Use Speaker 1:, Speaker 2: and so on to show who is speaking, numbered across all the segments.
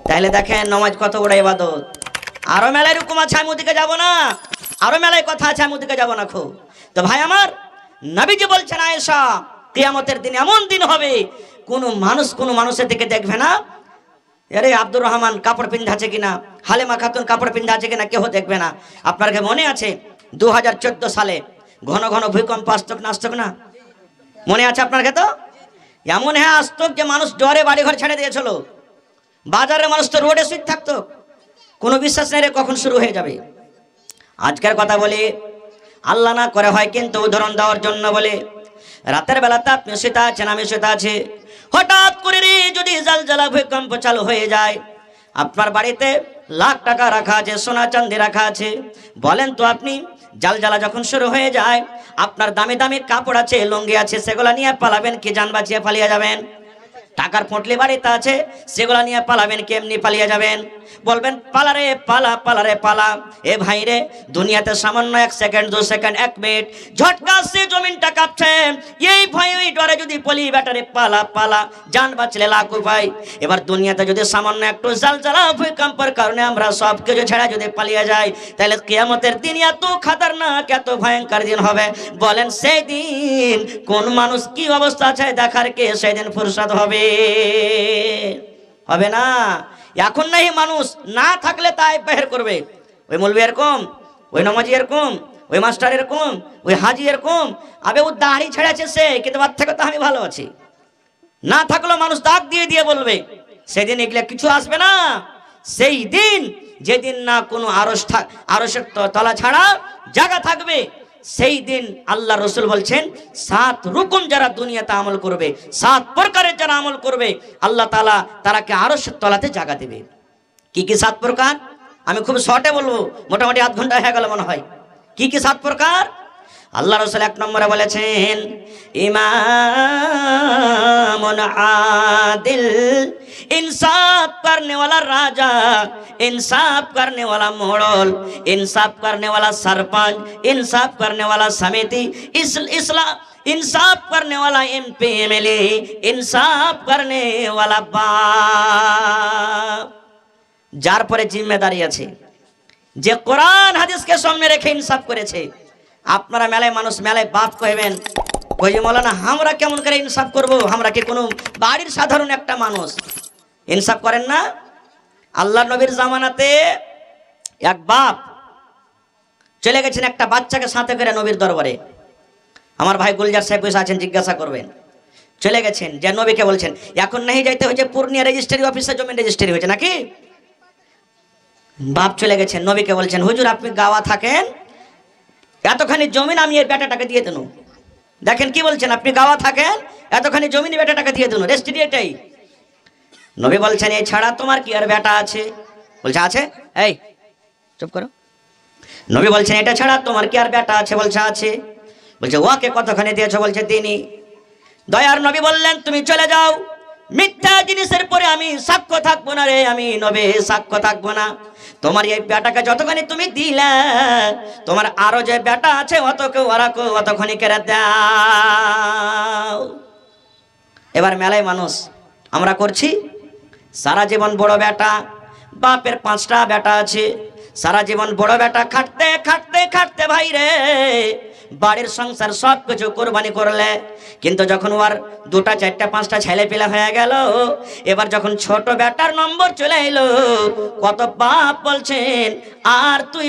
Speaker 1: তাহলে দেখেন নামাজ কত বড় ইবাদত। আরো মেলায় রকম আছে, আমি ওদিকে যাবো না। আরো মেলায় কথা আছে, আমি ওদিকে যাবো না। খো তো ভাই আমার, নবীজি বলছেন আয়েশা, কিয়ামতের দিন এমন দিন হবে কোন মানুষের দিকে দেখবে না। আরে আব্দুর রহমান কাপড় পিন্ধাছে কিনা, হালেমা খাতুন কাপড় পিন্ধাছে কিনা কেউ দেখবে না। আপনার কি মনে আছে 2014 সালে ঘন ঘন ভূমিকম্প আসতক না, আসতক না? মনে আছে আপনার তো? এমন হ্যাঁ আসতক যে মানুষ ডরে বাড়ি ঘর ছেড়ে দিয়েছিল। বাজারের মানুষ তো রোডে শুয়ে থাকতো, কোনো বিশ্বাস নেই রে কখন শুরু হয়ে যাবে। আজকের কথা বলি, আল্লাহ না করে হয় কিন্তু উদাহরণ দেওয়ার জন্য বলে, রাতের বেলাতে আপনি শুতে আছেন, আমি শুতে আছি, হঠাৎ করে যদি জালজালা ভূমিকম্প চালু হয়ে যায়, আপনার বাড়িতে লাখ টাকা রাখা আছে, সোনা চাঁদি রাখা আছে, বলেন তো আপনি জালজালা যখন শুরু হয়ে যায়, আপনার দামি দামি কাপড় আছে, লুঙ্গি আছে, সেগুলা নিয়ে পালাবেন কি জান বাঁচিয়ে পালিয়ে যাবেন? টাকার পোটলি বাড়িতে আছে, সেগুলা নিয়ে পালাবেন কি এমনি পালিয়ে যাবেন? বলবেন পালা রে পালা, পালা রে পালা। এ ভাই রে, দুনিয়াতে সামান্য 1 সেকেন্ড 2 সেকেন্ড 1 মিনিট ঝটকা সে জমিনটা কাঁপছে, এই ভয় ওই ডরে যদি বলি ব্যাটারে পালা পালা, জান বাঁচলে লাখ উপায়। এবার দুনিয়াতে যদি সামান্য একটু জালজালা ভূমিকম্পের কারণে আমরা সব কিছু ছেড়ে যদি পালিয়ে যাই, তাহলে কিয়ামতের দিন এত খতরনাক, এত ভয়ঙ্কর দিন হবে। বলেন সেই দিন কোন মানুষ কি অবস্থা আছে দেখার কে সেই দিন ফুরসত হবে? হবে না। এখন নাই মানুষ না থাকলে তাই বের করবে। ওই মৌলবি এরকম, ওই নামাজি এরকম, ওই মাস্টার এরকম, ওই হাজি এরকম, আবে ও দাড়ি ছেড়েছে সে, কিন্তু বাদ থেকে তো আমি ভালো আছি। না থাকলেও মানুষ দাগ দিয়ে দিয়ে বলবে। সেদিন এগুলো কিছু আসবে না। সেই দিন যেদিন না কোনো আরশের তলা ছাড়া জায়গা থাকবে, সেই দিন আল্লাহ রসুল বলছেন 7 রকম যারা দুনিয়াতে আমল করবে, 7 প্রকারের যারা আমল করবে, আল্লাহ তাআলা তারাকে আরশের তলাতে জায়গা দেবে। কি কি 7 প্রকার? আমি খুব শর্টে বলবো, মোটামুটি আধ ঘন্টা হয়ে গেল মনে হয়। কি কি 7 প্রকার? আল্লাহ রসুল 1 নম্বরে বলেছেন ইমামুন আদিল, इंसाफ करने वाला राजा, इंसाफ करने वाला मोड़ल, इंसाफ करने वाला सरपंच, इंसाफ करने वाला समिति, इस्लाम इंसाफ करने वाला एमपी एमएलए, इंसाफ करने वाला बाप। যার পরে জিম্মেদারি আছে, যে কোরআন হাদিসকে সামনে রেখে ইনসাফ করেছে। আপনারা মেলায় মানুষ মেলায় বাপ কইবেন, কই যে মৌলানা আমরা কেমন করে ইনসাফ করব? আমরা কি কোনো বাড়ির সাধারণ একটা মানুষ? ইনসাফ করেন না? আল্লাহ নবীর জামানাতে এক বাপ চলে গেছেন একটা বাচ্চাকে সাথে করে নবীর দরবারে। আমার ভাই গুলজার সাহেব বসে আছেন, জিজ্ঞাসা করবেন। চলে গেছেন, যে নবীকে বলছেন এখন नहीं যাইতে হয়েছে পূর্ণিয়া রেজিস্ট্রি অফিসে জমি রেজিস্ট্রি হয়েছে নাকি? বাপ চলে গেছেন, নবীকে বলছেন হুজুর আপনি গাওয়া থাকেন, এতখানি জমিন আমি এই বেটাটাকে দিয়ে দেন। দেখেন কি বলছেন, আপনি গাওয়া থাকেন, এতখানি জমিন বেটাটাকে দিয়ে দেন, রেজিস্ট্রি এটাই। নবী বলছেন এই ছাড়া তোমার কি আর বেটা আছে? বলছে আছে। এই চুপ করো। নবী বলছেন এটা ছাড়া তোমার কি আর বেটা আছে? বলছে আছে। বলছে ওকে কতখানি দিয়েছো? বলছে তিনি। দয়ার নবী বললেন তুমি চলে যাও, মিথ্যা জিনিসের পরে আমি সাক্ষ্য থাকবো না রে, আমি নবী সাক্ষ্য থাকবো না। তোমার এই বেটাকে যতখানি তুমি দিলে, তোমার আরো যে বেটা আছে অতখানি কেড়ে দাও। এবার মেলায় মানুষ আমরা করছি, সারা জীবন বড় বেটা, বাপের 5টা বেটা আছে, সারা জীবন বড় বেটা খাটতে খাটতে খাটতে ভাই রে বাড়ির সংসার সব কিছু কোরবানি করলে, কিন্তু যখন ওর 2টা 4টা 5টা ছেলে পেলে হয়ে গেল, এবার যখন ছোট বেটার নম্বর চলে এলো, কত বাপ বলছেন আর তুই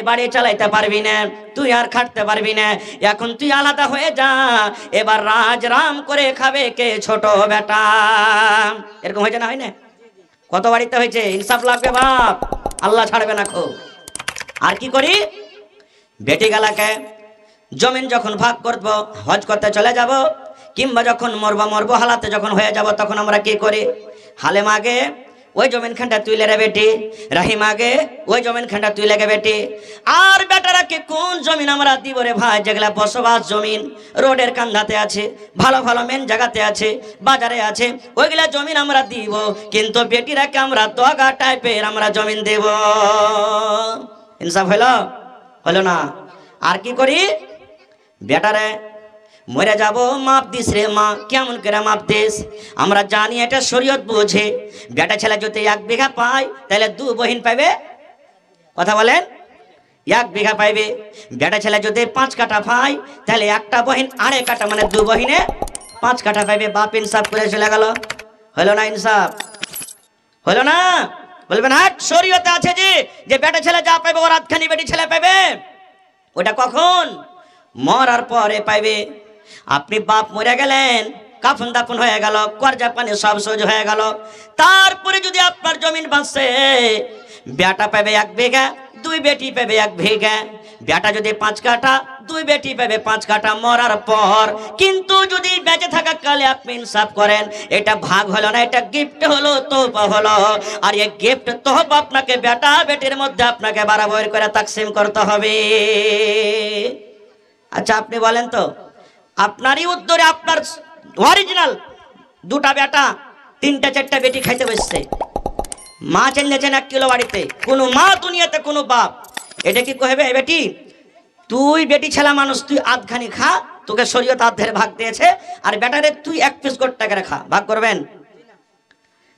Speaker 1: বাড়ি চালাইতে পারবি না, তুই আর খাটতে পারবি না, এখন তুই আলাদা হয়ে যা, এবার রাজরাম করে খাবে কে? ছোট বেটা। এরকম হয়েছে না? হয় না? কত বাড়িতে হয়েছে। ইনসাফ লাগবে বাপ, আল্লাহ ছাড়বে না খো। আর কি করি, বেটি গালাকে জমিন যখন ভাগ করবো, হজ করতে চলে যাব, কিংবা যখন মরবো হালাতে যখন হয়ে যাব, তখন আমরা কি করি? হালেম আগে ওই জমিন খানটা তুই লে রে বেটি, রাহিম আগে ওই জমিন খানটা তুই লেগে বেটি। আর বেটারাকে কোন জমিন আমরা দিব রে ভাই? যেগুলা বসবাস জমিন, রোডের কান্ধাতে আছে, ভালো ভালো মেন জায়গাতে আছে, বাজারে আছে, ওইগুলা জমিন আমরা দিব, কিন্তু বেটিরাকে আমরা দগা টাইপের আমরা জমিন দেব। ইনসাফ হলো? হলো না। আর কি করি, বেটারে মরে যাব, মাপ দিস রে মা। কেমন করে মাপ দিস? আমরা জানি এটা শরীয়ত বোঝে, বেটা ছেলে যদি 1 বিঘা পায় তাহলে 2 বহিন পাবে। কথা বলেন, 1 বিঘা পাইবে। বেটা ছেলে যদি 5 কাঠা পায় তাহলে একটা বহিন 2.5 কাঠা, মানে 2 বহিনে 5 কাঠা পাইবে। বাপ ইনসাফ করে চলে গেল, হলো না ইনসাফ? হলো না? বলবেন হাট, শরীয়তে আছে যে বেটা ছেলে যা পাইবে ওর আধখানি বেটি ছেলে পাইবে। ওটা কখন? মরার পরে পাইবে। আপনি বাপ মরে গেলেন, কাফন দাফন হয়ে গেল, কর্জা পানি সব সহ্য হয়ে গেল, তারপরে যদি আপনার জমিন বাঁচছে, বেটা পাবে 1 বিঘা, 2 বেটি পাবে 1 বিঘা। বেটা যদি 5 কাঠা, 2 বেটি পাবে 5 কাঠা মরার পর। কিন্তু যদি বেঁচে থাকা কালে আপনি ইনসাফ করেন, এটা ভাগ হলো না, এটা গিফট হলো, তোহফা হলো। আর এই গিফট তোহফা আপনাকে বেটা বেটির মধ্যে আপনাকে বরাবর করে তাকসিম করতে হবে। আচ্ছা আপনি বলেন তো, আপনারই উত্তরে আপনার অরিজিনাল 2টা বেটা 3টা 4টা বেটি খাইতে বসছে, মা চেঞ্জেছেন 1 কিলো বাড়িতে, কোনো মা দুনিয়াতে কোনো বাপ এটা কি কইবে, বেটি তুই বেটি ছেলে মানুষ, তুই আধখানি খা, তোকে শরীয়ত আধের ভাগ দিয়েছে, আর বেটারে তুই 1 পিস গোটা করে খা? ভাগ করবেন?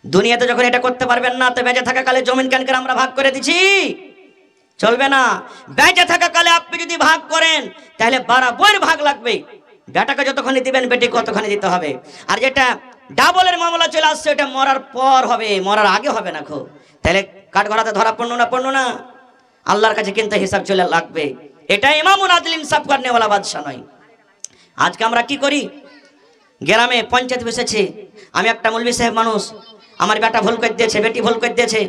Speaker 1: দুনিয়াতে যখন এটা করতে পারবেন না, তো বেঁচে থাকা কালে জমিন কেন করে আমরা ভাগ করে দিছি? চলবে না। বেঁচে থাকা কালে আপনি যদি ভাগ করেন তাহলে বরাবর ভাগ লাগবে। বেটাকে যতখানি দিবেন বেটি কতখানি দিতে হবে। আর যেটা ডাবলের মামলা চলে আসছে, এটা মরার পর হবে, মরার আগে হবে না। তাহলে কাঠগড়াতে ধরা পড়লো না? আল্লাহর কাছে কিন্তু হিসাব চলে লাগবে। এটা ইমামুল আদল ইনসাফ করনেওয়ালা বাদশা নয়। আজকে আমরা কি করি, গ্রামে পঞ্চায়েত বসেছে, আমি একটা মৌলভী সাহেব মানুষ, আমার বেটা ভুল করে দিয়েছে, বেটি ভুল করে দিয়েছে।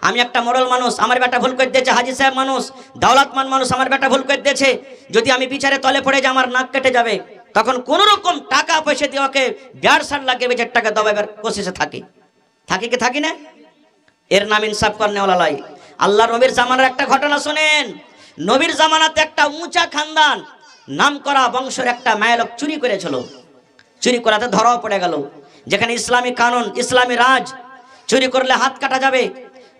Speaker 1: আমি একটা মোড়ল মানুষ, আমার বেটা ভুল করে দিয়েছে। হাজি সাহেব মানুষ, দৌলতমান মানুষ, আমার বেটা ভুল করে দিয়েছে। যদি আমি বিচারে তলে পড়ে যে আমার নাক কেটে যাবে, তখন কোন রকম টাকা পয়সা দিয়ে ওকে 1.5 লাগে বেচার টাকা দবাইবার কোশিশে থাকি কি থাকি না? এর নাম ইনসাফ করনেওয়ালা লয়। আল্লাহ নবীর জামানার একটা ঘটনা শোনেন। নবীর জামানাতে একটা উঁচা খানদান, নাম করা বংশের একটা মেয়ে লোক চুরি করেছিল। চুরি করাতে ধরাও পড়ে গেল। যেখানে ইসলামী কানুন, ইসলামী রাজ, চুরি করলে হাত কাটা যাবে।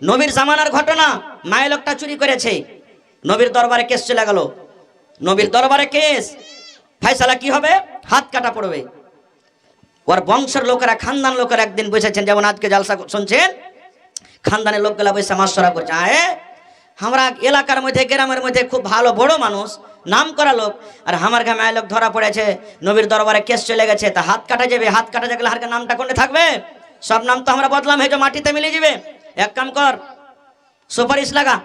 Speaker 1: নবীর জামানার ঘটনা, মেয়ে লোকটা চুরি করেছে, নবীর দরবারে কেস চলে গেল। নবীর দরবারে কেস, ফয়সালা কি হবে? হাত কাটা পড়বে। ওর বংশের লোকেরা, খানদান লোকেরা একদিন বসেছেন, যেমন আজকে জালসা শুনছেন, খানদানের লোকগুলা বসে মাস্টারা করছে, আমরা এলাকার মধ্যে, গ্রামের মধ্যে খুব ভালো বড় মানুষ, নাম করা লোক, আর আমার গায়ে লোক ধরা পড়েছে, নবীর দরবারে কেস চলে গেছে, তা হাত কাটা যাবে। হাত কাটা গেলে হারকে নামটা কোনে থাকবে? সব নাম তো আমরা বদলাম, হয়তো মাটিতে মিলে যাবে। এক কাম কর, সুপারিশ লাগা,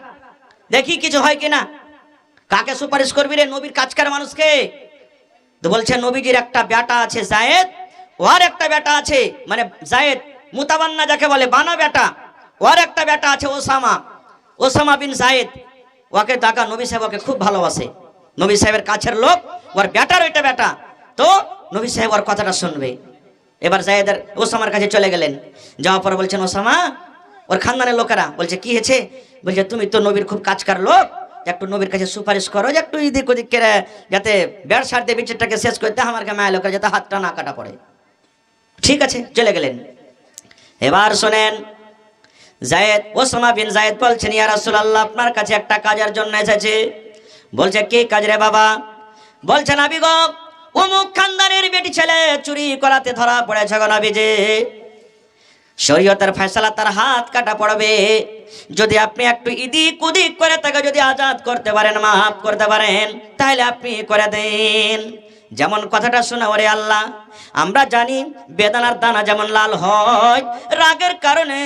Speaker 1: দেখি কিছু হয় কিনা। কাকে সুপারিশ করবি রে? নবীর কাজকার মানুষকে। তো বলছে নবীজির একটা বেটা আছে জায়েদ, ওর একটা বেটা আছে, মানে জায়েদ মুতাবান্না যাকে বলে, বানা বেটা, ওর একটা বেটা আছে ওসামা বিন জায়েদ। ওকে টাকা, নবী সাহেব ওকে খুব ভালোবাসে, নবী সাহেবের কাছের লোক, ওর বেটার ওইটা বেটা। তো নবী সাহেব ওর কথাটা শুনবে। এবার জায়েদের ওসামার কাছে চলে গেলেন। যাওয়ার পর বলছেন, ওসামা, ওর খানদানের লোকেরা বলছে, কি হয়েছে? বলছে, তুমি তো নবীর খুব কাজকার লোক, একটু নবীর কাছে সুপারিশ করো যে একটু এদিক ওদিক করে যাতে ব্যবসার দিয়ে বিচারটাকে শেষ করতে আমার মায়ের লোকের যাতে হাতটা না কাটা পড়ে। ঠিক আছে, চলে গেলেন। এবার শোনেন, জায়েদ, ওসামা বিন জায়েদ বলছেন, ইয়া রাসূলুল্লাহ, আপনার কাছে একটা কাজের জন্য এসেছে। বলছে, কি কাজ রে বাবা? বলছেন, নবী গো, অমুক খানদানের বেটি ছেলে চুরি করাতে ধরা পড়েছে গো নবীজি। শরীয়তের ফয়সালা, তার হাত কাটা পড়বে। যদি আপনি একটু ইদিক উদিক করে তাকে যদি আজাদ করতে পারেন, মাফ করতে পারেন, তাহলে আপনি করে দেন। যেমন কথাটা শোনা, ওরে আল্লাহ, আমরা জানি বেদানার দানা যেমন লাল হয়, রাগের কারণে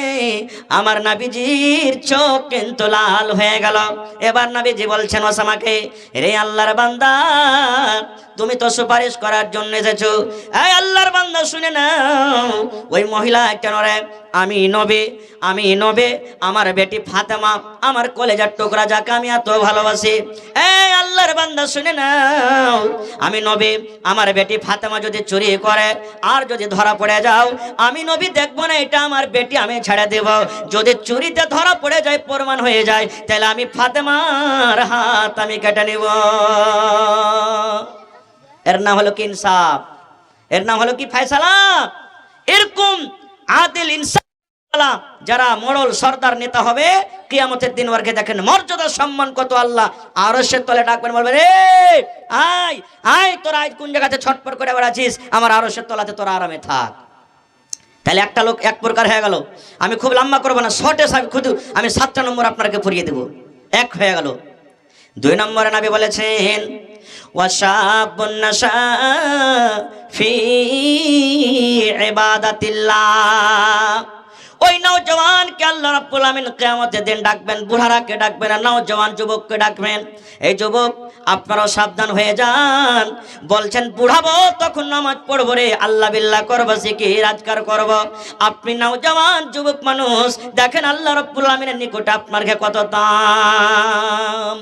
Speaker 1: আমার নবীজির চোখ কিন্তু লাল হয়ে গেল। এবার নবীজি বলছেন ওসামাকে, রে আল্লাহর বান্দা, তুমি তো সুপারিশ করার জন্য এসেছো। এই আল্লাহর বান্দা শুনে নাও, ওই মহিলা কেন রে? আমি নবী, আমার বেটি ফাতেমা, আমার কলেজার টুকরা, যাকে আমি এত ভালোবাসি। এই আল্লাহর বান্দা শুনে নাও, আমি নবী, আমার বেটি ফাতেমা যদি চুরি করে আর যদি ধরা পড়ে যাও, আমি নবী দেখবো না এটা আমার বেটি, আমি ছেড়ে দেব। যদি চুরিতে ধরা পড়ে যায়, প্রমাণ হয়ে যায়, তাহলে আমি ফাতেমার হাত আমি কেটে নেব। এর নাম হলো কি ইনসাফ, এর নাম হলো কি ফয়সালা। এরকম আদিল ইনসাফ যারা মোড়ল সর্দার নেতা হবে কিয়ামতের দিন ওরকে দেখেন মর্যাদা সম্মান কত আল্লাহ আরশের তলে ডাকবেন, বলবেন রে আয় আয়, তোরা আজ কোন জায়গাতে ছটপট করে বেড়াচ্ছিস, আমার আরশের তলাতে তোরা আরামে থাক। তাহলে একটা লোক এক প্রকার হয়ে গেল। আমি খুব লম্বা করবো না, শর্টে খুদ আমি 7টা নম্বর আপনাকে পড়িয়ে দেব। এক হয়ে গেল। 2 নম্বরে নবী বলেছেন ওয়াশাবুন নাশা ফি ইবাদাতিল্লাহ, ওই নওজওয়ানকে আল্লাহ রাব্বুল আমিন কিয়ামতের দিন ডাকবেন, বুড়ারাকে ডাকবেন আর নওজওয়ান যুবককে ডাকবেন। এই যুবক আপনারাও সাবধান হয়ে যান। বলছেন বুড়াবো তখন নামাজ পড়বো রে, আল্লাহ বিল্লাহ করবো, জিকির আজকার করব। আপনি নওজওয়ান যুবক মানুষ, দেখেন আল্লাহ রাব্বুল আমিনের নিকটে আপনার কত দাম,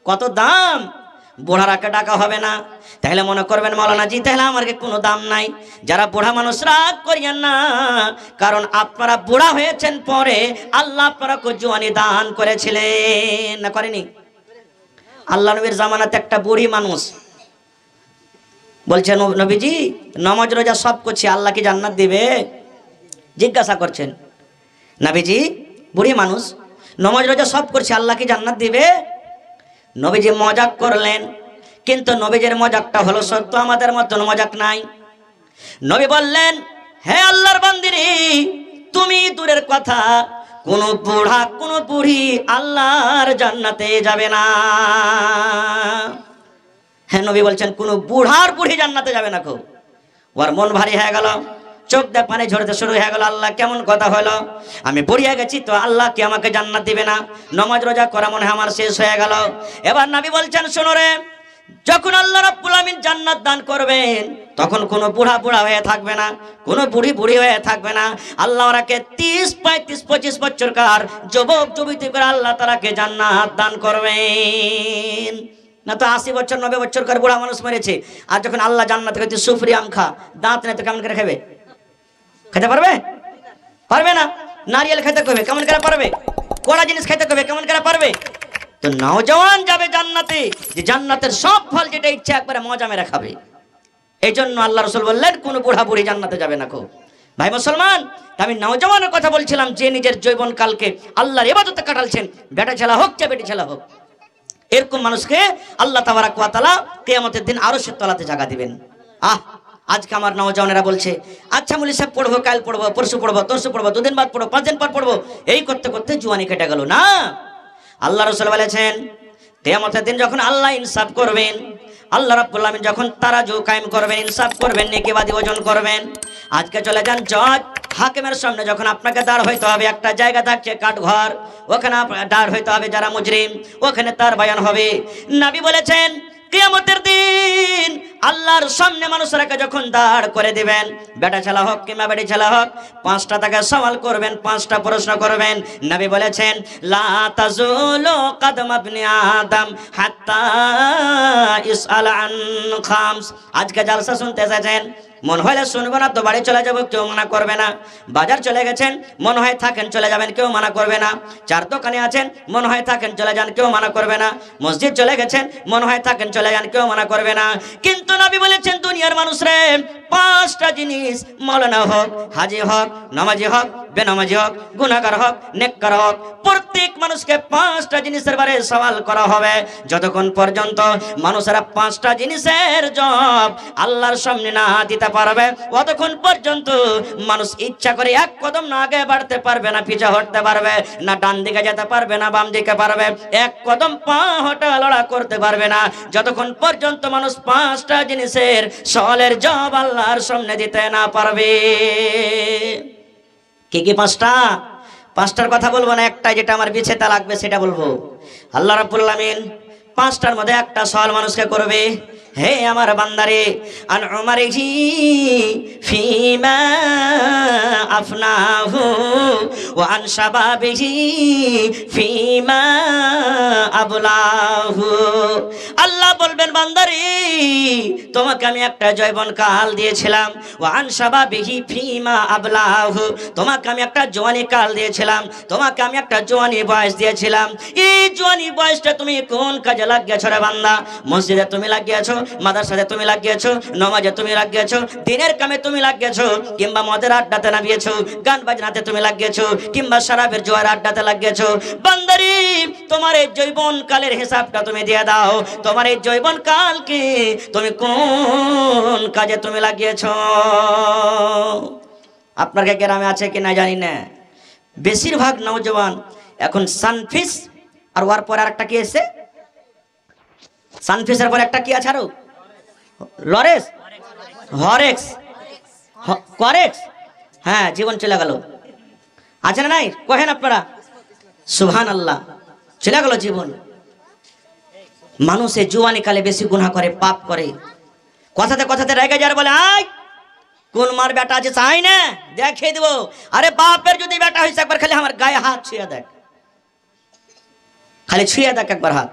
Speaker 1: কত দাম। বুড়ারাকে ডাকা হবে না। তাহলে মনে করবেন মৌলানা জি তাহলে আমার কোনো দাম নাই। যারা বুড়া মানুষ রাগ করিয়েন না, কারণ আপনারা বুড়া হয়েছেন পরে আল্লাহ আপনারাকে জওয়ানি দান করেছিলেন না, করেনি? আল্লাহ নবীর জামানাতে একটা বুড়ি মানুষ বলছেন নবীজি নামাজ রোজা সব করছি, আল্লাহ কি জান্নাত দিবে? জিজ্ঞাসা করছেন নবীজি, বুড়ি মানুষ নামাজ রোজা সব করছি, আল্লাহ কি জান্নাত দিবে? নবীজি মজাক করলেন, কিন্তু নবীজির মজাকটা হলো সত্য, আমাদের মতন মজাক নাই। নবী বললেন হে আল্লাহর বান্দিরে, তুমি দূরের কথা কোন বুড়া কোন বুড়ি আল্লাহর জান্নাতে যাবে না। হ্যাঁ, নবী বলছেন কোন বুড়ার বুড়ি জান্নাতে যাবে না। খুব ওর মন ভারী হয়ে গেল, চোখ দিয়ে পানি ঝরতে শুরু হয়ে গেল। আল্লাহ কেমন কথা হলো, আমি বুড়িয়ে গেছি তো আল্লাহ কি আমাকে জান্নাত দিবে না? নামাজ রোজা করা মনে হয় আমার শেষ হয়ে গেল। এবার নবী বলছেন শোনো রে, যখন আল্লাহ রাব্বুল আমিন জান্নাত দান করবেন তখন কোনো বুড়া বুড়া হয়ে থাকবে না, কোনো বুড়ি বুড়ি হয়ে থাকবে না। আল্লাহ ওরাকে 30, 35, 25 বছরকার যুবক যুবতী করে আল্লাহ তারাকে জান্নাত দান করবেন। না তো 80 বছর 90 বছরকার বুড়া মানুষ মেরেছে, আর যখন আল্লাহ জান্নাত থেকে সুফরি আম খা, দাঁত নেই তো কেমন করে খাবে? খেতে পারবে? পারবে না। নারিয়েল খেতে কবে কেমন করে পারবে? কোড়া জিনিস খেতে কবে কেমন করে পারবে? তো নওজওয়ান যাবে জান্নাতে, যে জান্নাতের সব ফল যেটা ইচ্ছা একবারে মজা মেরে খাবে। এই জন্য আল্লাহ রাসূল বললেন কোন বুড়া বুড়ি জান্নাতে যাবে না। ভাই মুসলমান, আমি নওজওয়ানের কথা বলছিলাম যে নিজের যৌবন কালকে আল্লাহর ইবাদতে কাটালছেন, বেটা ছেলে হোক চা বেটি ছেলে হোক, এরকম মানুষকে আল্লাহ তাবারাক ওয়া তাআলা কিয়ামতের দিন আরশের তলাতে জায়গা দিবেন। আজকে আমার নওজওয়ানেরা বলছে আচ্ছা মুলি সাহেব পড়বো, কাল পড়বো, পরশু পড়বো, তরশু পড়বো, 2 দিন বাদ পড়বো, 5 দিন পর পড়বো, এই করতে করতে জুয়ানি কেটে গেল। না, আল্লাহ রাসূল বলেছেন কিয়ামতের দিন যখন আল্লাহ ইনসাফ করবেন, আল্লাহ রাব্বুল আমিন যখন তারাজু কায়েম করবেন, ইনসাফ করবেন, নেকিবাদি ওজন করবেন। আজকে চলে যান জজ হাকিমের সামনে, যখন আপনাকে দাঁড় হইতে হবে, একটা জায়গা থাকছে কাঠঘর, ওখানে দাঁড় হইতে হবে যারা মুজরিম, ওখানে তার বয়ান হবে। নবী বলেছেন কিয়ামতের দিন আল্লাহর সামনে মানুষরাকে যখন দাঁড় করে দিবেন, বেটা ছেলা হোক কিংবা বেটি ছেলা হোক, 5টা তাকে সওয়াল করবেন, 5টা প্রশ্ন করবেন। নবী বলেছেন লা তাজুলু কদম ইবনে আদম হাত্তা ইসআল আন খামস। আজকে জালসা শুনতে এসেছেন, মন হলে শুনবো না তো বাড়ি চলে যাবো, কেউ মানা করবে না। বাজার চলে গেছেন, মন হয় থাকেন চলে যাবেন, কেউ মানা করবে না। চার দোকানে আছেন, মন হয় থাকেন চলে যান, কেউ মানা করবে না। মসজিদ চলে গেছেন, মন হয় থাকেন চলে যান, কেউ মানা করবে না। কিন্তু নবী বলেছেন দুনিয়ার মানুষরে 5টা জিনিস, মাওলানা হোক, হাজি হোক, নামাজি হোক, বেনামাজি হোক, গুনাহগার হোক, নেককার হোক, প্রত্যেক মানুষকে 5টা জিনিসের বারে সওয়াল করা হবে। যতক্ষণ পর্যন্ত মানুষেরা 5টা জিনিসের জবাব আল্লাহর সামনে না দিতে পারবে, ততক্ষণ পর্যন্ত মানুষ ইচ্ছা করে এক কদম না আগে বাড়তে পারবে না, পিছে হটতে পারবে না, ডান দিকে যেতে পারবে না, বাম দিকে পারবে, এক কদম পা হটা লড়া করতে পারবে না, যতক্ষণ পর্যন্ত মানুষ 5টা জিনিসের সওয়ালের জবাব আল্লাহর সামনে দিতে না পারবে। কি কি 5টা? 5টার কথা বলবো না, একটা যেটা আমার বিছেতা লাগবে সেটা বলবো। আল্লাহ রাব্বুল আমিন 5টার মধ্যে একটা সওয়াল মানুষকে করবে, হে আমার বান্দারে আন উমারিহি ফিমা আফনাহু ওয়া আন শাবাবিহি ফিমা আবলাহু। আল্লাহ বলবেন বান্দারে তোমাকে আমি একটা যৌবন কাল দিয়েছিলাম, ওয়া আন শাবাবিহি ফিমা আবলাহু, তোমাকে আমি একটা জওয়ানি কাল দিয়েছিলাম, তোমাকে আমি একটা জওয়ানি বয়স দিয়েছিলাম। এই জওয়ানি বয়সটা তুমি কোন কাজে লাগিয়েছো রে বান্দা? মসজিদে তুমি লাগিয়েছো, মাদ্রাসাতে তুমি লাগিয়েছো, নামাজে তুমি লাগিয়েছো, দিনের কামে তুমি লাগিয়েছো, কিংবা মদের আড্ডাতে নামিয়েছো, গান বাজনাতে তুমি লাগিয়েছো, কিংবা শরাবের জোয়ার আড্ডাতে লাগিয়েছো। বান্দারি তোমার এই যৌবন কালের হিসাবটা তুমি দিয়ে দাও, তোমার এই যৌবন কালকে তুমি কোন কাজে তুমি লাগিয়েছো? আপনার গ্রামে আছে কি না জানি না, বেশিরভাগ নওজওয়ান এখন সানফিস আর ওর পর আরেকটা কি এসে, সানফিসের পর একটা কি আছে আরো, লরেক্স, হরেক্স, করেক্স, হ্যাঁ জীবন চলে গেল। আছে না নাই কহেন আপনারা? সুবহানাল্লাহ, চলে গেল জীবন। মানুষে জুয়ানি কালে বেশি গুনাহ করে, পাপ করে, কথাতে কথাতে রেগে যার বলে আয় কোন মার বেটা আছে চাই না দেখিয়ে দেবো। আরে বাপের যদি বেটা হয়েছে একবার খালি আমার গায়ে হাত ছুঁয়ে দেখ, খালি ছুঁয়ে দেখ একবার হাত।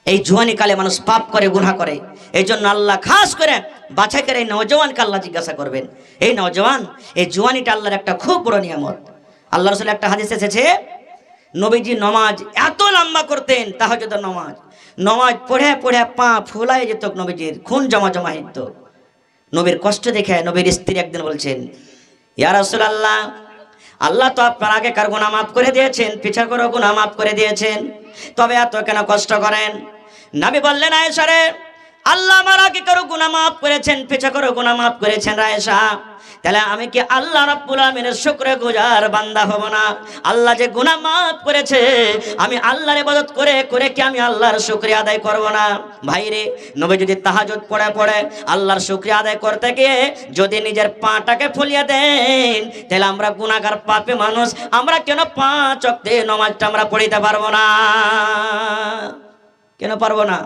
Speaker 1: এই জুয়ানি কালে মানুষ পাপ করে, গুনাহ করে। এই জন্য আল্লাহ খাস করে বাছাই করে এই নওজওয়ানকে আল্লাহ জিজ্ঞাসা করবেন, এই নওজওয়ান এই জুয়ানিটা আল্লাহর একটা খুব বড় নিয়ামত। আল্লাহ রাসূলের একটা হাদিস এসেছে নবীজি নমাজ এত লম্বা করতেন, তাহাজ্জুদের নমাজ, নমাজ পড়ে পড়ে পা ফুলাই যেত, নবীজির খুন জমা জমা হইত। নবীর কষ্ট দেখে নবীর স্ত্রী একদিন বলছেন, ইয়া রাসূলুল্লাহ, আল্লাহ তো আপনার আগেকার গুনাহ মাফ করে দিয়েছেন, পিছাকার গুনাহ মাফ করে দিয়েছেন, তবে এত কেন কষ্ট করেন? নবী বললেন, আয়েশা রে, আল্লাহ আমার আগেকার গুনাহ মাফ করেছেন, পিছাকার গুনাহ মাফ করেছেন আয়েশা, তাহলে আমি কি আল্লাহ রাব্বুল আমিনের শুকরগুজার বান্দা হব না? আল্লাহ যে গুনাহ মাফ করেছে, আমি আল্লাহর ইবাদত করে করে কি আমি আল্লাহর শুকরিয়া আদায় করব না? ভাইরে, নবী যদি তাহাজ্জুদ পড়ে পড়ে আল্লাহর শুকরিয়া আদায় করতে গিয়ে যদি নিজের পাটাকে ফুলিয়ে দেন, তাহলে আমরা গুনাহগার পাপী মানুষ, আমরা কেন 5 ওয়াক্তে নামাজটা আমরা পড়িতে পারবো না? কেন পারবো না?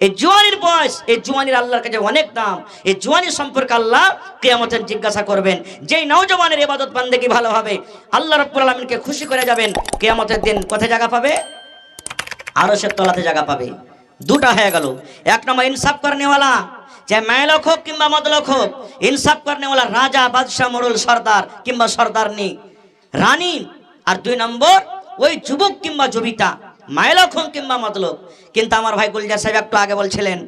Speaker 1: এই জওয়ানির বয়স, এই জওয়ানির আল্লাহর কাছে অনেক দাম। এই জওয়ানি সম্পর্কে আল্লাহ কিয়ামতে জিজ্ঞাসা করবেন। যেই নওজওয়ানের ইবাদত বান্দেগি ভালো হবে, আল্লাহ রাব্বুল আলামিনকে খুশি করে যাবেন, কিয়ামতের দিন কোথায় জায়গা পাবে? আরশের তলাতে জায়গা পাবে। দুটা হয়ে গেল, এক নম্বর ইনসাফ করনেওয়ালা, চাहे মেয়েলোক হোক কিংবা মদলোক হোক, ইনসাফ করনেওয়ালা রাজা, বাদশাহ, মোড়ল, সর্দার কিংবা সর্দারনি, রানী। আর 2 নম্বর ওই যুবক কিংবা যুবিতা, মাইলক হোক কিংবা মতলব। কিন্তু আমার ভাই গুলজার সাহেব একটু আগে বলছিলেন,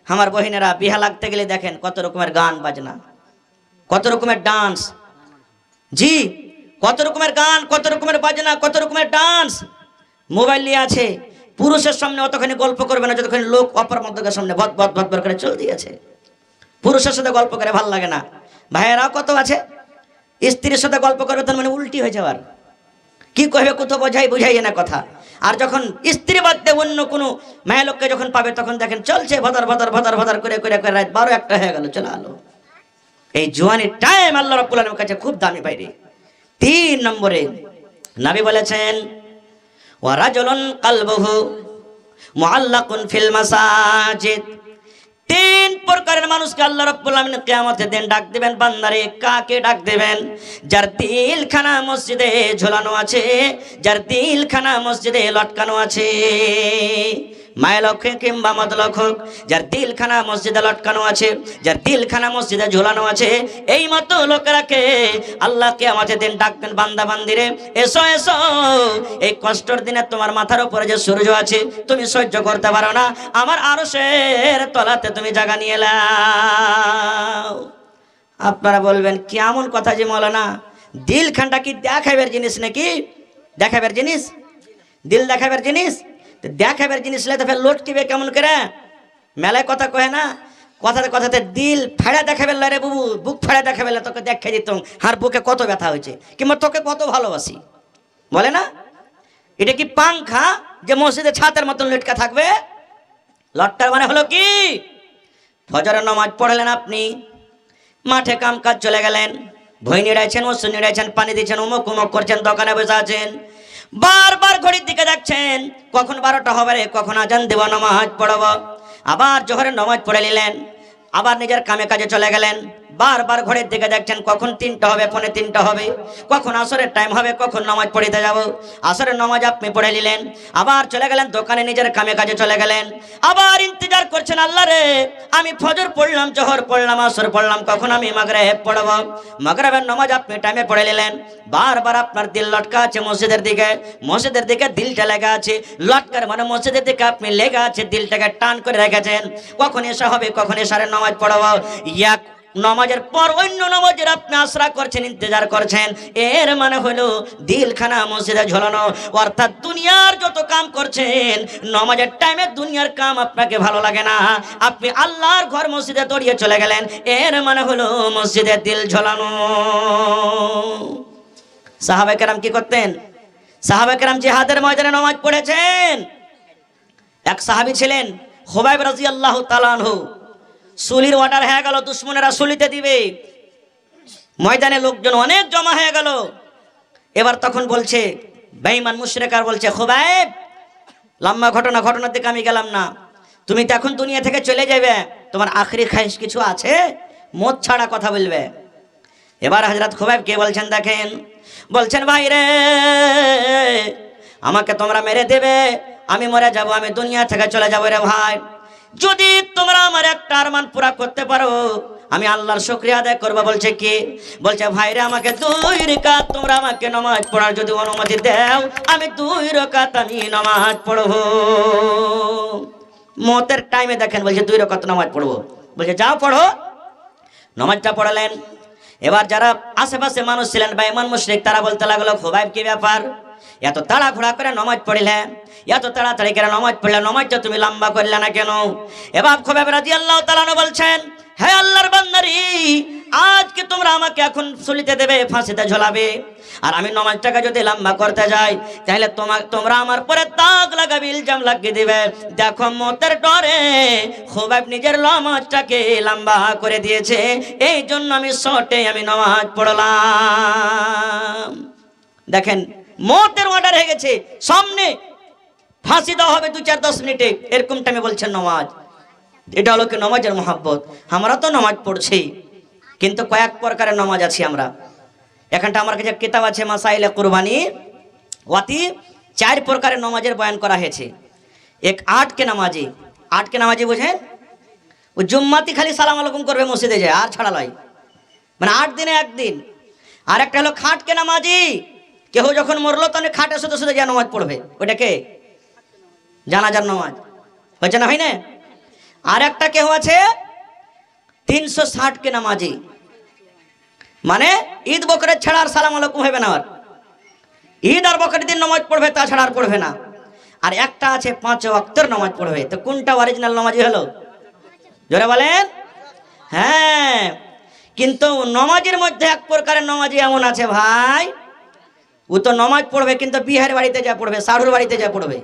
Speaker 1: আমার বহিনেরা বিহা লাগতে গেলে দেখেন কত রকমের গান বাজনা, কত রকমের ডান্স, জি কত রকমের গান, কত রকমের বাজনা, কত রকমের ডান্স। মোবাইল নিয়ে আছে, পুরুষের সামনে অতখানি গল্প করবে না যতখানি লোক অপর মধ্যকের সামনে ভদ ভদ ভদ ভদ করে চল দিয়েছে। পুরুষের সাথে গল্প করে ভাল লাগে না। ভাইয়েরাও কত আছে স্ত্রীর সাথে গল্প করবে তার মানে উল্টি হয়ে যাওয়ার, কি কহবে কত বুঝাই না কথা। আর যখন স্ত্রী বাদ দিয়ে অন্য কোনো মেয়ে লোককে যখন পাবে তখন দেখেন চলছে ভদর ভদর ভদর ভদর করে করে করে রাত 12-1 হয়ে গেল, চলে আলো। এই জওয়ানির টাইম আল্লাহ রাব্বুল আলামিনের কাছে খুব দামি বাইরে। 3 নম্বরে নবী বলেছেন, ওয়া রাজুলুন কলবুহু মুআল্লাকুন ফিল মাসাজিদ। 3 প্রকারের মানুষকে আল্লাহ রাব্বুল আলামিন কিয়ামতের দিন ডাক দিবেন। বান্দারে, কাকে ডাক দিবেন? যার দিলখানা মসজিদে ঝোলানো আছে, যার দিলখানা মসজিদে লটকানো আছে, মায়লক কিংবা মদলক হোক, যার দিলখানা মসজিদে লটকানো আছে, যার দিলখানা মসজিদে ঝোলানো আছে, এই মতো লোকেরাকে আল্লাহ কিয়ামতের দিন ডাকবেন, বান্দা বান্দিরে এসো এসো, এই কষ্টের দিনে তোমার মাথার উপরে যে সূর্য আছে তুমি সহ্য করতে পারো না, আমার আরশের তলাতে তুমি জায়গা নিয়ে এলাও। আপনারা বলবেন কেমন কথা যে মৌলানা, দিলখানটা কি দেখাবার জিনিস নাকি? দেখাবার জিনিস? দিল দেখাবার জিনিস? দেখাবার জিনিস তো ফের লটকিবে কেমন করে? মেলায় কথা কহে না, কথাতে কথাতে দিল ফেড়ে দেখাবে রে বুবু, বুক ফেড়ে দেখাবে, তোকে দেখে দিত আর বুকে কত ব্যথা হয়েছে কিংবা তোকে কত ভালোবাসি, বলে না? এটা কি পাংখা যে মসজিদে ছাতের মতন লটকা থাকবে? লটটার মানে হলো কি? ফজরের নামাজ পড়লেন আপনি, মাঠে কাম কাজ চলে গেলেন, ভই নিড়াইছেন, ওষুধ নিড়াইছেন, পানি দিচ্ছেন, উমুক উমুক করছেন, দোকানে বসে আছেন, বারবার ঘড়ির দিকে দেখছেন কখন 12টা হবে রে, কখন আজান দেব, নামাজ পড়ব। আবার জোহরের নামাজ পড়ে নিলেন, আবার নিজের কামে কাজে চলে গেলেন, বারবার ঘরের দিকে দেখছেন কখন 3টা হবে, পৌনে 3টা হবে, কখন আসরের টাইম হবে, কখন নামাজ পড়িতে যাব। আসরের নামাজ আপনি পড়ে নিলেন, আবার চলে গেলেন দোকানে, নিজের কামে কাজে চলে গেলেন। আবার ইন্তজার করছেন, আল্লাহ রে আমি ফজর পড়লাম, জোহর পড়লাম, আসর পড়লাম, কখন আমি মাগরিব পড়ব। মাগরিবের নামাজ আপনি টাইমে পড়ে নিলেন। বারবার আপনার দিল লটকা আছে মসজিদের দিকে, মসজিদের দিকে দিলটা লেগে আছে। লটকার মানে মসজিদের দিকে আপনি লেগে আছে, দিলটাকে টান করে রেখেছেন, কখন এসা হবে, কখন এশারের নামাজ পড়ব। এক নামাজের পর অন্য নামাজের আপনি আশরা করছেন, ইন্তজার করছেন। এর মানে হলো দিলখানা মসজিদে ঝোলানো, অর্থাৎ দুনিয়ার যত কাম করছেন নামাজের টাইমে দুনিয়ার কাম আপনাকে ভালো লাগে না, আপনি আল্লাহর ঘর মসজিদে দৌড়িয়ে চলে গেলেন। এর মানে হলো মসজিদে দিল ঝোলানো। সাহাবায়ে কেরাম কি করতেন? সাহাবায়ে কেরাম জিহাদের ময়দানে নামাজ পড়েছেন। এক সাহাবী ছিলেন খুবাইব রাদিয়াল্লাহু তাআলা আনহু। সুলির অর্ডার হয়ে গেল, দুশমনেরা সুলিতে দিবে, ময়দানে লোকজন অনেক জমা হয়ে গেল। এবার তখন বলছে বেঈমান মুশরিকরা বলছে, খুবাইব লম্বা ঘটনার দিকে আমি গেলাম না, তুমি তো এখন দুনিয়া থেকে চলে যাবে, তোমার আখরি খায়েশ কিছু আছে? মত ছাড়া কথা বলবে। এবার হযরত খুবাইব কে বলছেন দেখেন, বলছেন ভাই রে আমাকে তোমরা মেরে দেবে, আমি মরে যাব, আমি দুনিয়া থেকে চলে যাব রে ভাই। যদি তোমরা আমার একটা আরমান পুরা করতে পারো আমি আল্লাহর শুকরিয়া আদায় করব। বলছে কি? বলছে ভাই রে আমাকে 2 রাকাত তোমরা আমাকে নামাজ পড়ার যদি অনুমতি দাও, আমি 2 রাকাত আমি নামাজ পড়ব। মতের টাইমে দেখেন বলছে 2 রাকাত নামাজ পড়ব। বলছে যাও পড়ো। নামাজটা পড়ালেন। এবার যারা আশেপাশে মানুষ ছিলেন বেঈমান মুশরিক, তারা বলতে লাগলো খুবাইব কি ব্যাপার, এত তাড়াহুড়া করে নামাজ পড়লে, এত তাড়াতাড়ি করে নামাজ পড়লে, নামাজটা তুমি লম্বা করলে না কেন? এবার খুবাইব রাদিয়াল্লাহু তাআলা বলছেন, হে আল্লাহর বান্দারি, আজকে তোমরা আমাকে এখন সুলিতে দেবে, ফাঁসিতে ঝোলাবে, আর আমি নামাজটাকে যদি লম্বা করতে যাই তাহলে তোমরা আমার পরে দাগ লাগাবে, ইলজাম লাগিয়ে দিবে। দেখো মতের ডরে খুবাইব নিজের নামাজটাকে লম্বা করে দিয়েছে, এই জন্য আমি শর্টে আমি নামাজ পড়লাম। দেখেন মতের অর্ডার হয়ে গেছে, সামনে ফাঁসি দেওয়া হবে 2-4-10 মিনিটে, এরকম টাইমে বলছেন নামাজ। এটা হলো কি নামাজের মহব্বত। আমরা তো নামাজ পড়ছি, কিন্তু কয়েক প্রকারের নামাজ আছে আমরা। এখানটা আমার কাছে কিতাব আছে মাসাইলে কুরবানি, ওয়াতি 4 প্রকারের নামাজের বয়ান করা হয়েছে। এক 8 কে নামাজি, 8 কে নামাজি বুঝেন? ও জুম্মাতি খালি সালাম আলাইকুম করবে মসজিদে যায়, আর ছাড়া লয়, মানে 8 দিনে 1 দিন। আর একটা হলো খাট কে নামাজি, কেউ যখন মরলো তখন খাটে শুধু শুধু যা নামাজ পড়বে, ওটাকে জানাজার নামাজ হচ্ছে না, হয় না? আর একটা কেউ আছে 360 কে নামাজি, মানে ঈদ বকরের ছাড়া আর সালাম আলাইকুম হবে না, আর ঈদ আর বকরের দিন নামাজ পড়বে, তাছাড়া আর পড়বে না। আর একটা আছে 5 ওয়াক্তের নামাজ পড়বে। তো কোনটা অরিজিনাল নামাজি হলো? জোরে বলেন। হ্যাঁ, কিন্তু নামাজের মধ্যে এক প্রকারের নামাজি এমন আছে ভাই, ও তো নামাজ পড়বে কিন্তু বিহার বাড়িতে যা পড়বে, সাড়ুর বাড়িতে যা পড়বে,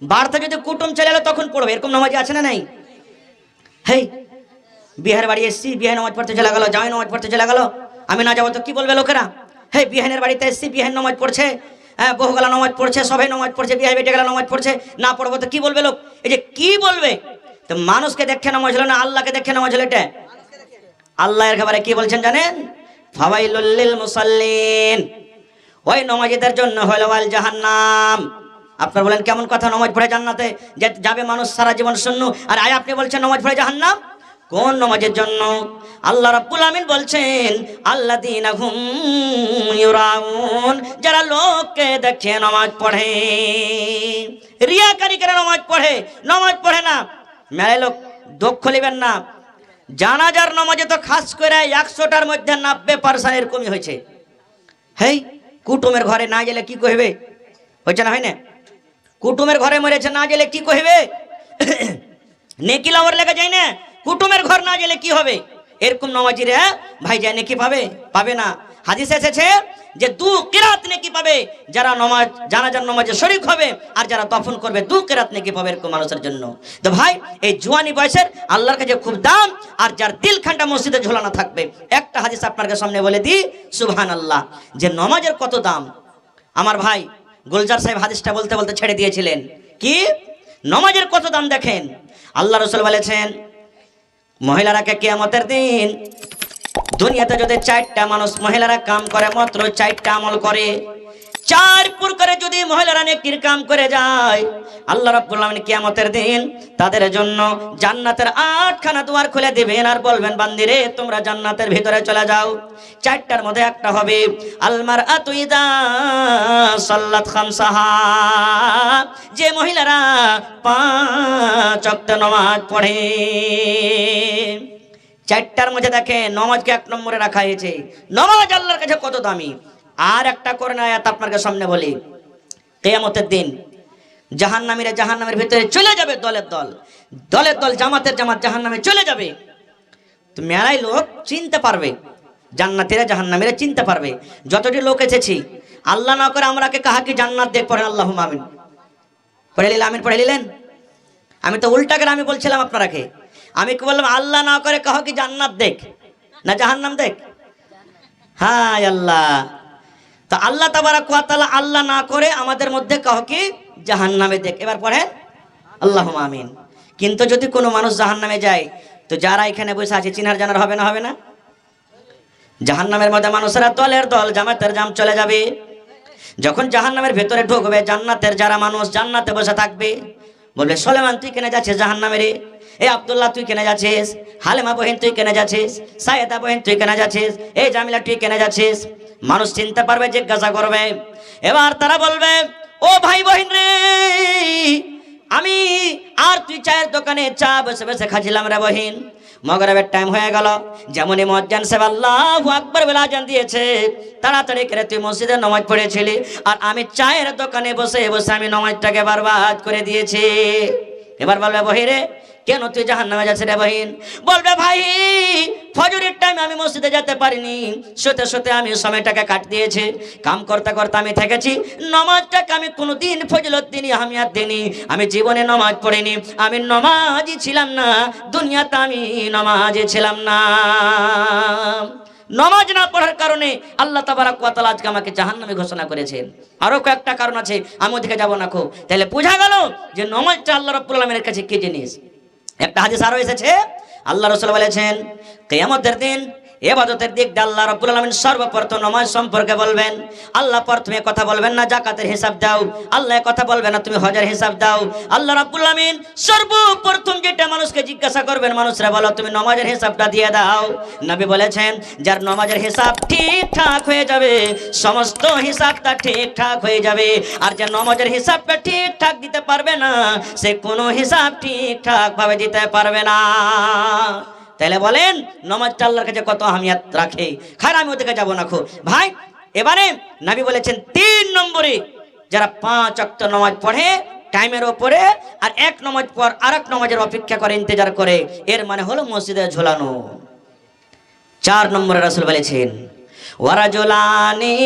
Speaker 1: বাড়িতে যদি কুটুম চলে এলো তখন পড়বে, এরকম নামাজি আছে না নাই? হেই বিহার বাড়ি এসছি, বিহার নামাজ পড়তে চলে গেল, জামাই নামাজ পড়তে চলে গেল, আমি না যাবো তো কি বলবে লোকেরা? হে বিহানের বাড়িতে এসছি, বিহান নামাজ পড়ছে, হ্যাঁ বহুগুলা নামাজ পড়ছে, সবাই নামাজ পড়ছে, বিহার বেটে গেলা নামাজ পড়ছে, না পড়বো তো কি বলবে লোক? এই যে কি বলবে, তো মানুষকে দেখে নামাজ হলো না আল্লাহকে দেখে নামাজ হলো? এটা আল্লাহ এর ব্যাপারে কি বলছেন জানেন? ফাওয়াইলুল লিল মুসাল্লিন, ওই নামাজীদের জন্য হলো আল জাহান্নাম। আপনারা বলেন কেমন কথা, নামাজ পড়ে জান্নাতে যাবে মানুষ সারা জীবন শূন্য, আর আয় আপনি বলছেন নামাজ পড়ে জাহান্নাম? কোন নামাজের জন্য? আল্লাহ রাব্বুল আমিন বলছেন আল্লাযীনা হুম ইউরাউন, যারা লোককে দেখে নামাজ পড়ে, রিয়াকারী করে নামাজ পড়ে না। মেলে লোক দুঃখ নেবেন না, জানাজার নামাজে তো খাস করে 100টার মধ্যে 90% এরকমই হয়েছে। হেই কুটুমের ঘরে না গেলে কি কইবে? হয়েছে না, হয় না? কুটুমের ঘরে মরেছে না গেলে কি কইবে? নেকি লাওয়ার লেগে যায় না, কুটুমের ঘর না গেলে কি হবে? এরকম নামাজিরা ভাই যায় নেকি পাবে না। হাদিসে এসেছে যে 2 কিরাত নেকি পাবে যারা নামাজ জানাজার নামাজে শরীক হবে, আর যারা দফন করবে 2 কিরাত নেকি পাবে এরকম মানুষের জন্য। তো ভাই এই জওয়ানি বয়সের আল্লাহর কাছে খুব দাম, আর যার দিলখানটা মসজিদে ঝোলানো থাকবে। একটা হাদিস আপনার সামনে বলে দিই, সুবহানাল্লাহ, যে নামাজের কত দাম। আমার ভাই গুলজার সাহেব হাদিসটা বলতে বলতে ছেড়ে দিয়েছিলেন, কি নামাজের কত দাম দেখেন। আল্লাহ রাসূল বলেছেন মহিলারাকে কিয়ামতের দিন দুনিয়াতে যদি 4টা মানুষ মহিলারা কাম করে, মাত্র 4টা আমল করে, 4 প্রকারে যদি মহিলারা নেকির কাম করে যায়, আল্লাহ রাব্বুল আলামিন কিয়ামতের দিন তাদের জন্য জান্নাতের 8খানা দুয়ার খুলে দিবেন আর বলবেন, বান্দিরে তোমরা জান্নাতের ভিতরে চলে যাও। 4টার মধ্যে একটা হবে আল মারআতু ইযা সাল্লাত খামসাহা, যে মহিলারা 5 ওয়াক্ত নামাজ পড়ে। 4টার মধ্যে দেখেন নামাজকে 1 নম্বরে রাখা হয়েছে। নামাজ আল্লাহর কাছে কত দামি। আর একটা কোরআন আয়াত আপনাদের সামনে বলি, কিয়ামতের দিন জাহান্নামীরা জাহান্নামের ভিতরে চলে যাবে, দলের দল, দলের দল, জামাতের জামাত জাহান্নামে চলে যাবে। তো মেলাই লোক চিনতে পারবে, জান্নাতীরা জাহান্নামীরা চিনতে পারবে। যতটি লোক এসেছি, আল্লাহ না করে আমরা কাহাকে জান্নাত দেখ পড়েন আল্লাহুম্মা আমিন পড়ে নিলেন, আমিন পড়ে নিলেন। আমি তো উল্টা করে আমি বলছিলাম আপনারাকে, আমি কি বললাম, আল্লাহ না করে কাহাকে জান্নাত দেখ না জাহান্নাম দেখ। হায় আল্লাহ, তা আল্লাহ তাবারাক ওয়া তাআলা আল্লাহ না করে আমাদের মধ্যে কাউকে জাহান্নামে দেখ। এবার পড়েন আল্লাহুম্মা আমিন। কিন্তু যদি কোনো মানুষ জাহান্নামে যায়, তো যারা এখানে বসে আছে চিনার জানার হবে না, হবে না? জাহান্নামের মধ্যে মানুষেরা দলের দল, জামাতের জাম চলে যাবে। যখন জাহান্নামের ভেতরে ঢুকবে, জান্নাতের যারা মানুষ জান্নাতে বসে থাকবে, বলবে, সুলাইমান তুই কেনে যাচ্ছিস জাহান্নামে রে? এ আব্দুল্লাহ তুই কেনে যাচ্ছিস? হালেমা বহিন তুই কেনে যাচ্ছিস? সায়েদা বহিন তুই কেনে যাচ্ছিস? এই জামিলা তুই কেনে যাচ্ছিস? মানুষ চিনতে পারবে, জিজ্ঞাসা করবে। এবার তারা বলবে, ও ভাই বহিন রে, আমি আর তুই চায়ের দোকানে চা বসে বসে খাচ্ছিলাম রে বহিন, মগরিবের টাইম হয়ে গেল, যেমনই মুয়াজ্জিন সাহেব আল্লাহু আকবার বলে আজান দিয়েছে, তাড়াতাড়ি করে তুই মসজিদে নামাজ পড়েছিলি, আর আমি চায়ের দোকানে বসে বসে আমি নামাজটাকে বরবাদ করে দিয়েছি। এবার বলবে, বহিরে কেন তুই জাহান্নামে যাচ্ছিস রে বহিন? বলবে, ভাই ফজরের টাইম আমি মসজিদে যেতে পারিনি, শুতে শুতে আমি সময়টাকে কাট দিয়েছি, কাম করতে করতে আমি থেকেছি, নামাজটাকে আমি কোনোদিন ফজিলত দিনই আহমিয়াত দিইনি, আমি জীবনে নামাজ পড়িনি, আমি নামাজি ছিলাম না, দুনিয়াতে আমি নামাজি ছিলাম না। নামাজ না পড়ার কারণে আল্লাহ তাবারাক ওয়া তাআলা আজকে আমাকে জাহান্নামে ঘোষণা করেছেন। আরো কয়েকটা কারণ আছে, আমি ওদিকে যাব না। তাহলে বোঝা গেল যে নামাজটা আল্লাহ রাব্বুল আলামিনের কাছে কি জিনিস। একটা হাদিস আরো এসেছে, আল্লাহ রাসূল বলেছেন, কিয়ামতের দিন ইবাদতের দিক দিয়ে আল্লাহ রাব্বুল আলামিন সর্বপ্রথম নামাজ সম্পর্কে বলবেন। আল্লাহ প্রথমে কথা বলবেন না যাকাতের হিসাব দাও, আল্লাহ কথা বলবেন না তুমি হজের হিসাব দাও। আল্লাহ রাব্বুল আলামিন সর্বপ্রথম যেটা মানুষকে জিজ্ঞাসা করবেন, মানুষরা বলো তুমি নামাজের হিসাবটা দিয়ে দাও। নবী বলেছেন, যার নামাজের হিসাব ঠিকঠাক হয়ে যাবে, সমস্ত হিসাবটা ঠিকঠাক হয়ে যাবে। আর যে নামাজের হিসাবটা ঠিকঠাক দিতে পারবে না, সে কোনো হিসাব ঠিকঠাক ভাবে দিতে পারবে না। তাহলে বলেন নামাজটা আল্লাহর কাছে কত আহমিয়ত রাখে। খারাপ আমি ওদিকে যাবো না ভাই। এবারে নবী বলেছেন 3 নম্বরে যারা 5 ওয়াক্ত নামাজ পড়ে টাইমের উপরে, আর 1 নামাজ পর আরেক নামাজের অপেক্ষা করে, ইন্তজার করে, এর মানে হলো মসজিদে ঝোলানো। 4 নম্বরে রাসূল বলেছেন, ওয়ারাজুলানি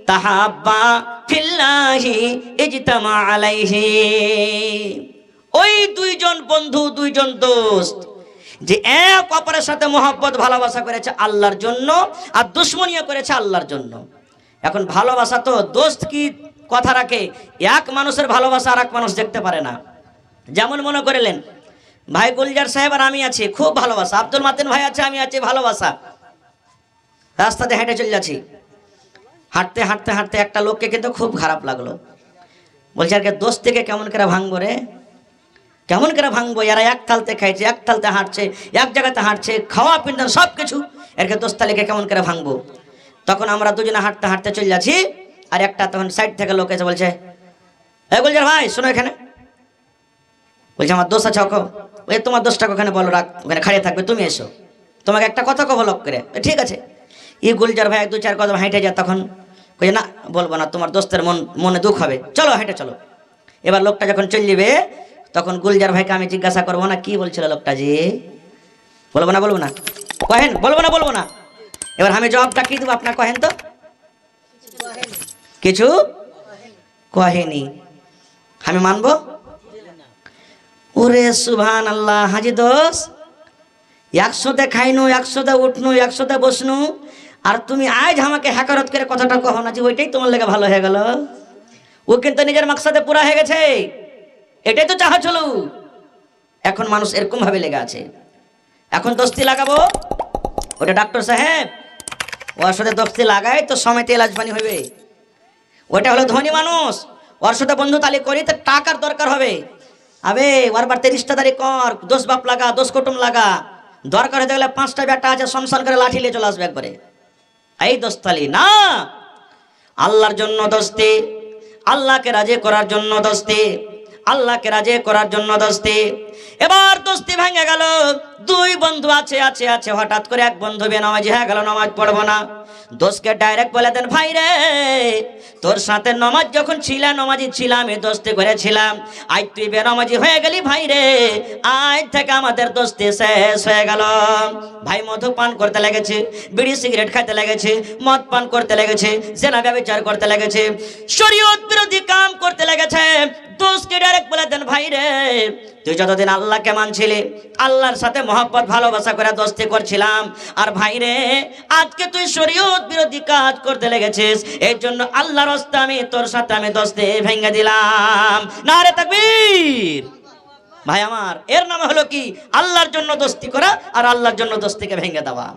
Speaker 1: তাহাব্বা ফিল্লাহি ইজতামা আলাইহি, ওই 2 জন বন্ধু, 2 জন দোস্ত যে এক অপরের সাথে মহব্বত ভালোবাসা করেছে আল্লাহর জন্য, আর দুশমনিও করেছে আল্লাহর জন্য। এখন ভালোবাসা তো দোস্ত কি কথা রাখে, এক মানুষের ভালোবাসা আর এক মানুষ দেখতে পারে না। যেমন মনে করিলেন ভাই গুলজার সাহেব আর আমি আছি, খুব ভালোবাসা, আব্দুল মাতিন ভাই আছে, আমি আছি, ভালোবাসা, রাস্তাতে হেঁটে চলে যাচ্ছি, হাঁটতে হাঁটতে হাঁটতে একটা লোককে কিন্তু খুব খারাপ লাগলো, বলছে আর দোস্ত থেকে কেমন করে ভাঙবো রে, কেমন করে ভাঙবো, এরা এক তালতে খাইছে, এক তালতে হাঁটছে, এক জায়গাতে হাঁটছে, খাওয়া পিন্ডান সব কিছু, এরকে দোস্তালিকে কেমন করে ভাঙবো। তখন আমরা দুজনে হাঁটতে হাঁটতে চলে যাচ্ছি, আর একটা তখন সাইড থেকে লোক এসে বলছে, এই গুলজার ভাই শোনো এখানে, বলছে আমার দোষ আছে, ওই তোমার দোষটাকে ওখানে বলো, রাখ, ওখানে খাড়িয়ে থাকবে, তুমি এসো, তোমাকে একটা কথা কব লক করে। ঠিক আছে, এই গুলজার ভাই 2-4 কদম হাঁটে যায়, তখন কই না বলবো না, তোমার দোস্তের মনে দুঃখ হবে, চলো হেঁটে চলো। এবার লোকটা যখন চলে যাবে, তখন গুলজার ভাইকে আমি জিজ্ঞাসা করবো না কি বলছিল লোকটা, যে বলবো না, বলবো না, কহেন, বলবো না, বলবো না। এবার আমি জবাবটা কি দেবো আপনার, কহেন তো, কিছু কহেনি, আমি মানবো? ওরে সুবহানাল্লাহ, হাজি দোষ, 100তে খাইনু, 100তে উঠনু, 100তে বসনু, আর তুমি আজ আমাকে হ্যাকারত করে কথাটা কহো না যে ওইটাই তোমার লেগে ভালো হয়ে গেল। ও কিন্তু নিজের মাকসাদে পুরা হয়ে গেছে, এটাই তো চাহা ছিল। এখন মানুষ এরকম ভাবে লেগে আছে, এখন দোস্তি লাগাবো, ওটা ডাক্তার সাহেব ওর সাথে দোস্তি লাগাই তো সময়তে এলাজ পানি হবে। ওটা হলো ধনী মানুষ, ওর সাথে বন্ধু তালি করি তো টাকার দরকার হবে। আবে ওর বাড়িতে রিশতেদারি কর, দোষ বাপ লাগা, দোষ কুটুম লাগা, দরকার হতে গেলে 5টা বেটা আছে সংসার করে লাঠি নিয়ে চলে আসবে একবারে। এই দোস্তালি না, আল্লাহর জন্য দোস্তি, আল্লাহকে রাজি করার জন্য দোস্তি, আল্লাহকে রাজি করার জন্য দোস্তি। এবার দোস্তি ভেঙে গেল, দুই বন্ধু আছে আছে আছে হঠাৎ করে এক বন্ধু বেনামাজি হয়ে গেল, নামাজ পড়বো না। দোস্তকে ডাইরেক্ট বলে দেন, ভাই রে তোর সাথে নামাজ যখন ছিলাম, নামাজি ছিলাম, এই দোস্তি করেছিলাম, আজ তুই বেনামাজি হয়ে গেলি, ভাই রে আজ থেকে আমাদের দোস্তি শেষ হয়ে গেল। ভাই মধু পান করতে লেগেছে, বিড়ি সিগারেট খাইতে লেগেছে, মদ পান করতে লেগেছে, জেনা ব্যভিচার করতে লেগেছে, শরীয়ত বিরোধী কাম করতে লেগেছে। দোস্তকে ডাইরেক্ট বলে দেন, ভাই রে তুই যতদিন আল্লাহকে মানছিলি, আল্লাহর সাথে মহব্বত ভালোবাসা করে দোস্তি করছিলাম, আর ভাই রে আজকে তুই শরীয়ত বিরোধী কাজ করতে লেগেছিস, এই জন্য আল্লাহর রাস্তায় আমি তোর সাথে আমি দোস্তি ভেঙে দিলাম। নারে তাকবীর। ভাই আমার, এর নাম হলো কি? আল্লাহর জন্য দোস্তি করা আর আল্লাহর জন্য দোস্তিকে ভেঙে দেওয়া।